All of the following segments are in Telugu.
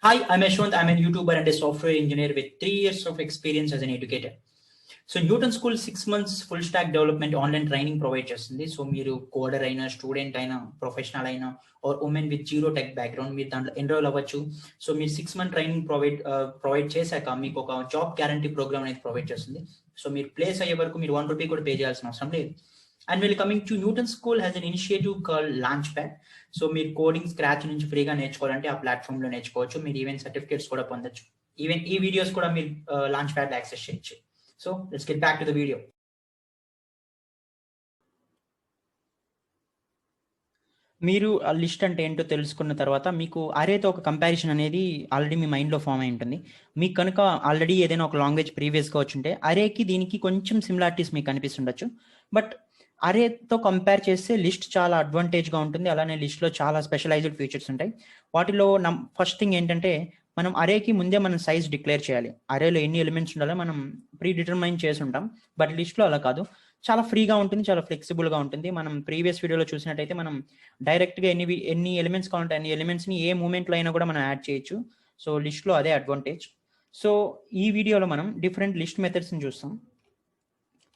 Hi, I'm Ashwant. I'm a YouTuber and a software engineer with 3 years of experience as an educator. So Newton school 6 months full stack development online training provide చేస్తుంది. సో మీరు కోడర్ అయినా, స్టూడెంట్ అయినా, ప్రొఫెషనల్ అయినా or women with zero tech background మీరు దాంట్లో ఎన్రోల్ అవ్వచ్చు. సో మీరు 6 month ట్రైనింగ్ ప్రొవైడ్ చేశాక మీకు ఒక జాబ్ గ్యారంటీ ప్రోగ్రామ్ అనేది ప్రొవైడ్ చేస్తుంది. సో మీరు ప్లేస్ అయ్యే వరకు మీరు ₹1 కూడా పే చేయాల్సిన అవసరం లేదు. అండ్ వీళ్ళు coming to Newton school has an initiative call launch pad. So మీరు కోడింగ్ స్క్రాచ్ నుంచి ఫ్రీగా నేర్చుకోవాలంటే ఆ ప్లాట్ఫామ్ లో నేర్చుకోవచ్చు. మీరు ఈవెన్ సర్టిఫికేట్స్ కూడా పొందొచ్చు. ఈవెన్ ఈ వీడియోస్ కూడా మీరు లాంచ్ ప్యాడ్ యాక్సెస్ చేయొచ్చు. So let's get back to the video. మీరు ఆ లిస్ట్ అంటే ఏంటో తెలుసుకున్న తర్వాత మీకు అరేతో ఒక కంపారిజన్ అనేది ఆల్రెడీ మీ మైండ్లో ఫామ్ అయి ఉంటుంది. మీకు కనుక ఆల్రెడీ ఏదైనా ఒక లాంగ్వేజ్ ప్రీవియస్గా వచ్చుంటే అరేకి దీనికి కొంచెం సిమిలారిటీస్ మీకు కనిపిస్తుండొచ్చు. బట్ అరేతో కంపేర్ చేస్తే లిస్ట్ చాలా అడ్వాంటేజ్గా ఉంటుంది. అలానే లిస్ట్లో చాలా స్పెషలైజ్డ్ ఫీచర్స్ ఉంటాయి. వాటిలో ఫస్ట్ థింగ్ ఏంటంటే మనం అరేకి ముందే మనం సైజ్ డిక్లేర్ చేయాలి. అరేలో ఎన్ని ఎలిమెంట్స్ ఉండాలో మనం ప్రీ డిటర్మైన్ చేసి ఉంటాం. బట్ లిస్ట్లో అలా కాదు. చాలా ఫ్రీగా ఉంటుంది, చాలా ఫ్లెక్సిబుల్గా ఉంటుంది. మనం ప్రీవియస్ వీడియోలో చూసినట్టయితే మనం డైరెక్ట్గా ఎన్ని ఎలిమెంట్స్ కావాలంటే అన్ని ఎలిమెంట్స్ని ఏ మూమెంట్లో అయినా కూడా మనం యాడ్ చేయొచ్చు. సో లిస్ట్లో అదే అడ్వాంటేజ్. సో ఈ వీడియోలో మనం డిఫరెంట్ లిస్ట్ మెథడ్స్ని చూస్తాం.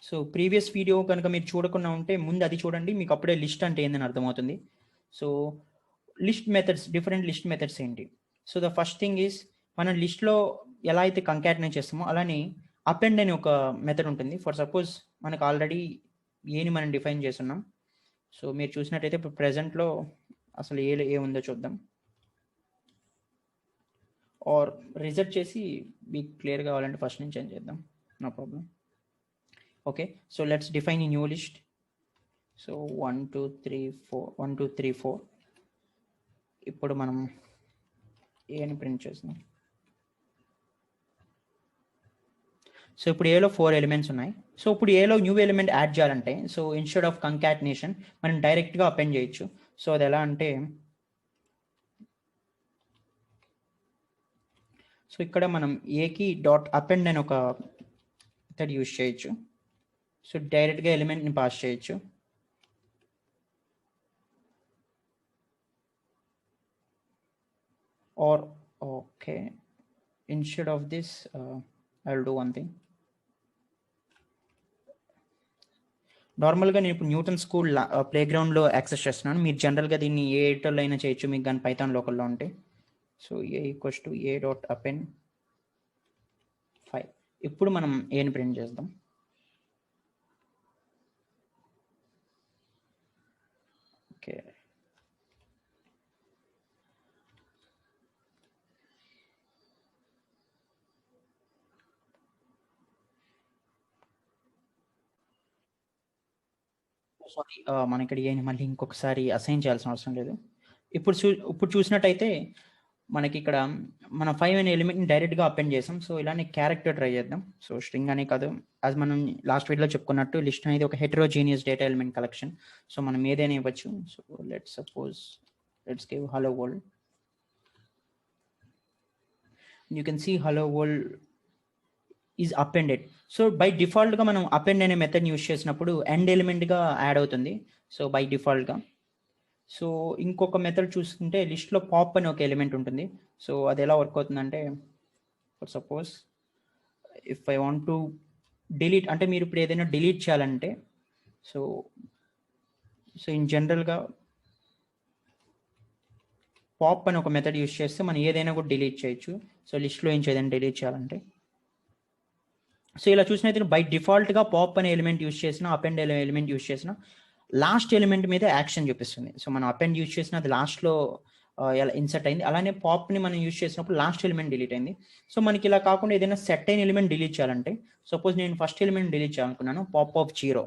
సో ప్రీవియస్ వీడియో కనుక మీరు చూడకుండా ఉంటే ముందు అది చూడండి, మీకు అప్పుడే లిస్ట్ అంటే ఏందని అర్థమవుతుంది. So list methods, different list methods ఏంటి? So the first thing is మనం లిస్ట్లో ఎలా అయితే కంకాటినేట్ చేస్తామో అలానే అపెండ్ అనే ఒక మెథడ్ ఉంటుంది. ఫర్ సపోజ్ మనకు ఆల్రెడీ ఏని మనం డిఫైన్ చేస్తున్నాం. సో మీరు చూసినట్టయితే ఇప్పుడు ప్రెజెంట్లో అసలు ఏ ఉందో చూద్దాం. ఆర్ రిజల్ట్ చేసి మీకు క్లియర్ కావాలంటే ఫస్ట్ నుంచి ఏం చేద్దాం, no problem. Okay, so let's define ఈ న్యూ లిస్ట్. సో 1 2 3 4 1 2 3 4. ఇప్పుడు మనం ఏని ప్రింట్ చేస్తున్నాం. సో ఇప్పుడు ఏలో 4 ఎలిమెంట్స్ ఉన్నాయి. సో ఇప్పుడు ఏలో న్యూ ఎలిమెంట్ యాడ్ చేయాలంటే సో ఇన్స్టెడ్ ఆఫ్ కంకాటినేషన్ మనం డైరెక్ట్గా అపెండ్ చేయొచ్చు. సో అది ఎలా అంటే సో ఇక్కడ మనం ఏకి డాట్ అపెండ్ అని ఒక మెథడ్ యూజ్ చేయొచ్చు. సో డైరెక్ట్గా ఎలిమెంట్ని పాస్ చేయొచ్చు. Or okay, instead of this I will do one thing. నార్మల్గా నేను ఇప్పుడు న్యూటన్ స్కూల్ ప్లే గ్రౌండ్లో యాక్సెస్ చేస్తున్నాను. మీరు జనరల్గా దీన్ని ఏ ఎడిటర్లో అయినా చేయొచ్చు, మీకు కానీ పైథాన్ లోకల్లో ఉంటే. So A equals to A dot append 5. ఇప్పుడు మనం ఏని ప్రింట్ చేద్దాం. ఓకే, సారీ, మనం ఇక్కడ ఏని మళ్ళీ ఇంకొకసారి అసైన్ చేయాల్సిన అవసరం లేదు. ఇప్పుడు చూసినట్టయితే మనకి ఇక్కడ మన 5 అనే ఎలిమెంట్ని డైరెక్ట్గా అపెండ్ చేసాం. సో ఇలానే క్యారెక్టర్ ట్రై చేద్దాం. సో స్ట్రింగ్ అనే కాదు, అది మనం లాస్ట్ వీడియోలో చెప్పుకున్నట్టు లిస్ట్ అనేది ఒక heterogeneous data element collection. So మనం ఏదైనా ఇవ్వచ్చు. So let's give hello world. You can see hello world is appended. So by డిఫాల్ట్గా మనం అపెండ్ అనే మెథడ్ యూజ్ చేసినప్పుడు ఎండ్ ఎలిమెంట్గా యాడ్ అవుతుంది. సో బై డిఫాల్ట్గా. సో ఇంకొక మెథడ్ చూసుకుంటే లిస్ట్లో పాప్ అని ఒక ఎలిమెంట్ ఉంటుంది. సో అది ఎలా వర్క్ అవుతుందంటే for suppose if I want to delete, అంటే మీరు ఇప్పుడు ఏదైనా డిలీట్ చేయాలంటే సో ఇన్ జనరల్గా పాప్ అని ఒక మెథడ్ యూజ్ చేస్తే మనం ఏదైనా కూడా డిలీట్ చేయొచ్చు. సో లిస్ట్లో ఏం ఏదైనా డిలీట్ చేయాలంటే సో ఇలా చూసినైతే బై డిఫాల్ట్గా పాప్ అనే ఎలిమెంట్ యూజ్ చేసిన, అపెండ్ ఎలిమెంట్ యూజ్ చేసిన లాస్ట్ ఎలిమెంట్ మీద యాక్షన్ చూపిస్తుంది. సో మనం అపెండ్ యూజ్ చేసిన అది లాస్ట్లో ఎలా ఇన్సర్ట్ అయింది. అలానే పాప్ని మనం యూజ్ చేసినప్పుడు లాస్ట్ ఎలిమెంట్ డిలీట్ అయింది. సో మనకి ఇలా కాకుండా ఏదైనా సెట్ అయిన ఎలిమెంట్ డిలీట్ చేయాలంటే సపోజ్ నేను ఫస్ట్ ఎలిమెంట్ డిలీట్ చేయాలనుకున్నాను, పాప్ ఆఫ్ 0.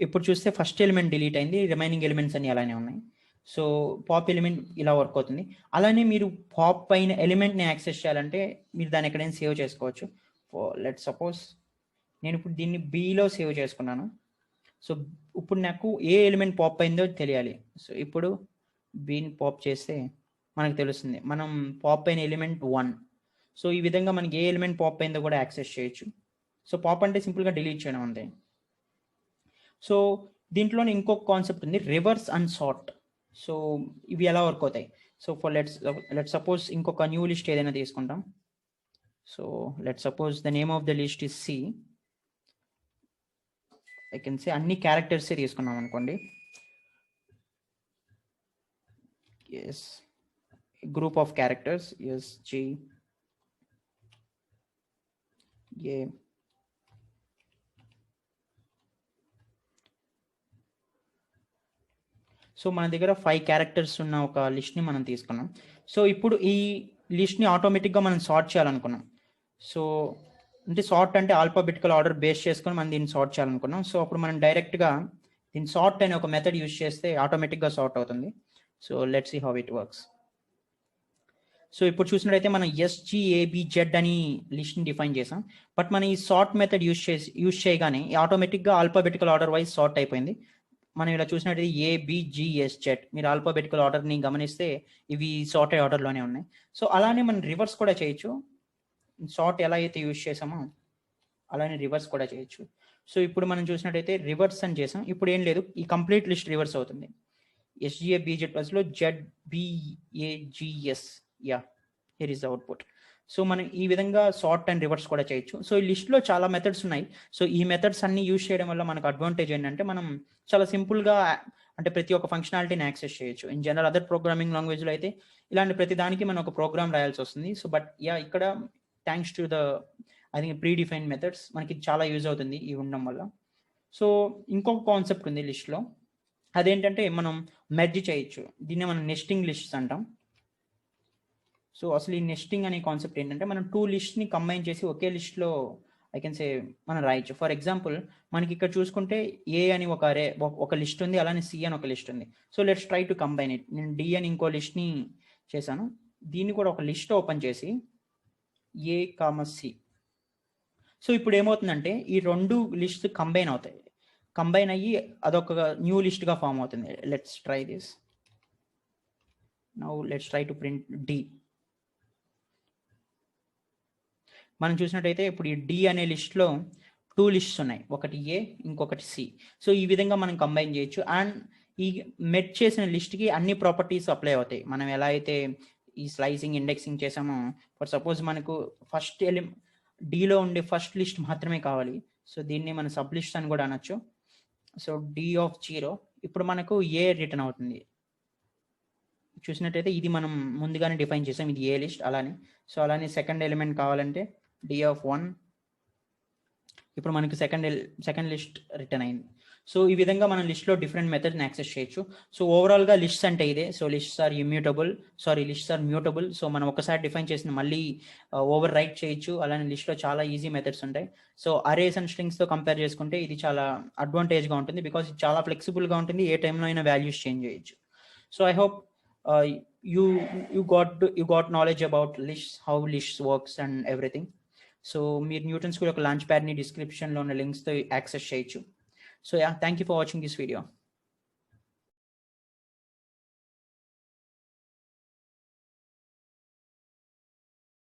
ఇప్పుడు చూస్తే ఫస్ట్ ఎలిమెంట్ డిలీట్ అయింది, రిమైనింగ్ ఎలిమెంట్స్ అన్ని అలానే ఉన్నాయి. సో పాప్ ఎలిమెంట్ ఇలా వర్క్ అవుతుంది. అలానే మీరు పాప్ పైన ఎలిమెంట్ని యాక్సెస్ చేయాలంటే మీరు దాన్ని ఎక్కడైనా సేవ్ చేసుకోవచ్చు. లెట్ సపోజ్ నేను ఇప్పుడు దీన్ని బిలో సేవ్ చేసుకున్నాను. సో ఇప్పుడు నాకు ఏ ఎలిమెంట్ పాప్ అయిందో తెలియాలి. సో ఇప్పుడు బిని పాప్ చేస్తే మనకు తెలుస్తుంది మనం పాప్ అయిన ఎలిమెంట్ 1. సో ఈ విధంగా మనకి ఏ ఎలిమెంట్ పాప్ అయిందో కూడా యాక్సెస్ చేయొచ్చు. సో పాప్ అంటే సింపుల్గా డిలీట్ చేయడం అంతే. సో దీంట్లోనే ఇంకొక కాన్సెప్ట్ ఉంది, రివర్స్ అండ్ సార్ట్. సో ఇవి ఎలా వర్క్ అవుతాయి? సో ఫర్ లెట్స్ సపోజ్ ఇంకొక న్యూ లిస్ట్ ఏదైనా తీసుకుంటాం. So let's suppose the name of the list is C. I can say అన్ని క్యారెక్టర్సే తీసుకున్నాం అనుకోండి. S, group of characters S G A. So మన దగ్గర 5 క్యారెక్టర్స్ ఉన్న ఒక లిస్ట్ని మనం తీసుకున్నాం. సో ఇప్పుడు ఈ లిస్ట్ని ఆటోమేటిక్గా మనం సార్ట్ చేయాలనుకున్నాం. సో అంటే సార్ట్ అంటే ఆల్ఫాబెటికల్ ఆర్డర్ బేస్ చేసుకొని మనం దీన్ని సార్ట్ చేయాలనుకున్నాం. సో అప్పుడు మనం డైరెక్ట్గా దీన్ని సార్ట్ అనే ఒక మెథడ్ యూజ్ చేస్తే ఆటోమేటిక్గా సార్ట్ అవుతుంది. So let's see how it works. So ఇప్పుడు చూసినట్టయితే మనం SGABZ అని లిస్ట్ని డిఫైన్ చేసాం. బట్ మనం ఈ సార్ట్ మెథడ్ యూజ్ చేయగానే ఆటోమేటిక్గా ఆల్ఫాబెటికల్ ఆర్డర్ వైజ్ సార్ట్ అయిపోయింది. మనం ఇలా చూసినట్టయితే ABGSZ, మీరు ఆల్ఫాబెటికల్ ఆర్డర్ని గమనిస్తే ఇవి సార్టెడ్ ఆర్డర్లోనే ఉన్నాయి. సో అలానే మనం రివర్స్ కూడా చేయొచ్చు. సార్ట్ ఎలా అయితే యూజ్ చేసామో అలానే రివర్స్ కూడా చేయొచ్చు. సో ఇప్పుడు మనం చూసినట్టయితే రివర్స్ అని చేసాం. ఇప్పుడు ఏం లేదు, ఈ కంప్లీట్ లిస్ట్ రివర్స్ అవుతుంది. SGABZ ప్లస్లో ZBAGS. Yeah, here is the output. So మనం ఈ విధంగా సార్ట్ అండ్ రివర్స్ కూడా చేయొచ్చు. సో ఈ లిస్ట్లో చాలా మెథడ్స్ ఉన్నాయి. సో ఈ మెథడ్స్ అన్ని యూజ్ చేయడం వల్ల మనకు అడ్వాంటేజ్ ఏంటంటే మనం చాలా సింపుల్గా అంటే ప్రతి ఒక్క ఫంక్షనాలిటీని యాక్సెస్ చేయొచ్చు. ఇన్ జనరల్ అదర్ ప్రోగ్రామింగ్ లాంగ్వేజ్లో అయితే ఇలాంటి ప్రతి దానికి మనం ఒక ప్రోగ్రామ్ రాయాల్సి వస్తుంది. సో బట్ యా, ఇక్కడ thanks to the I think pre define methods మనకి చాలా యూజ్ అవుతుంది ఈ ఉండడం వల్ల. సో ఇంకొక కాన్సెప్ట్ ఉంది లిస్ట్లో, అదేంటంటే మనం మెర్జ్ చేయొచ్చు. దీన్ని మనం నెస్టింగ్ లిస్ట్స్ అంటాం. సో అసలు ఈ నెస్టింగ్ అనే కాన్సెప్ట్ ఏంటంటే మనం 2 లిస్ట్ని కంబైన్ చేసి ఒకే లిస్ట్లో ఐ కెన్ సే మనం రాయొచ్చు. ఫర్ ఎగ్జాంపుల్ మనకి ఇక్కడ చూసుకుంటే ఏ అని ఒక లిస్ట్ ఉంది, అలానే సి అని ఒక లిస్ట్ ఉంది. So let's try to combine it. నేను డి అని ఇంకో లిస్ట్ని చేశాను, దీన్ని కూడా ఒక లిస్ట్ ఓపెన్ చేసి A, C. సో ఇప్పుడు ఏమవుతుందంటే ఈ 2 లిస్ట్ కంబైన్ అవుతాయి. కంబైన్ అయ్యి అదొక న్యూ లిస్ట్గా ఫామ్ అవుతుంది. Let's try this. Now let's try to print D. మనం చూసినట్టయితే ఇప్పుడు ఈ డి అనే లిస్ట్లో 2 లిస్ట్స్ ఉన్నాయి, ఒకటి ఏ ఇంకొకటి సి. సో ఈ విధంగా మనం కంబైన్ చేయొచ్చు. అండ్ ఈ మెర్జ్ చేసిన లిస్ట్కి అన్ని ప్రాపర్టీస్ అప్లై అవుతాయి. మనం ఎలా అయితే ఈ స్లైసింగ్ ఇండెక్సింగ్ చేసామో, ఫర్ సపోజ్ మనకు ఫస్ట్ డిలో ఉండే ఫస్ట్ లిస్ట్ మాత్రమే కావాలి. సో దీన్ని మనం సబ్ లిస్ట్ అని కూడా అనొచ్చు. సో D(0) ఇప్పుడు మనకు ఏ రిటర్న్ అవుతుంది. చూసినట్టయితే ఇది మనం ముందుగానే డిఫైన్ చేసాం, ఇది ఏ లిస్ట్. అలానే సో అలానే సెకండ్ ఎలిమెంట్ కావాలంటే D(1). ఇప్పుడు మనకి సెకండ్ లిస్ట్ రిటర్న్ అయింది. సో ఈ విధంగా మనం లిస్ట్లో డిఫరెంట్ మెథడ్ని యాక్సెస్ చేయొచ్చు. సో ఓవరాల్గా లిస్ట్స్ అంటే ఇదే. So lists are mutable. So మనం ఒకసారి డిఫైన్ చేసిన మళ్ళీ ఓవర్ రైట్ చేయొచ్చు. అలానే లిస్ట్లో చాలా ఈజీ మెథడ్స్ ఉంటాయి. సో అరేస్ అండ్ స్ట్రింగ్స్తో కంపేర్ చేసుకుంటే ఇది చాలా అడ్వాంటేజ్గా ఉంటుంది, బికాస్ ఇది చాలా ఫ్లెక్సిబుల్గా ఉంటుంది. ఏ టైంలో అయినా వాల్యూస్ చేంజ్ చేయొచ్చు. So I hope you got knowledge about lists, how lists works and everything. So మీరు న్యూటన్ స్కూల్ యొక్క లాంచ్ ప్యాడ్ని డిస్క్రిప్షన్లో ఉన్న లింక్స్తో యాక్సెస్ చేయొచ్చు. So yeah, thank you for watching this video.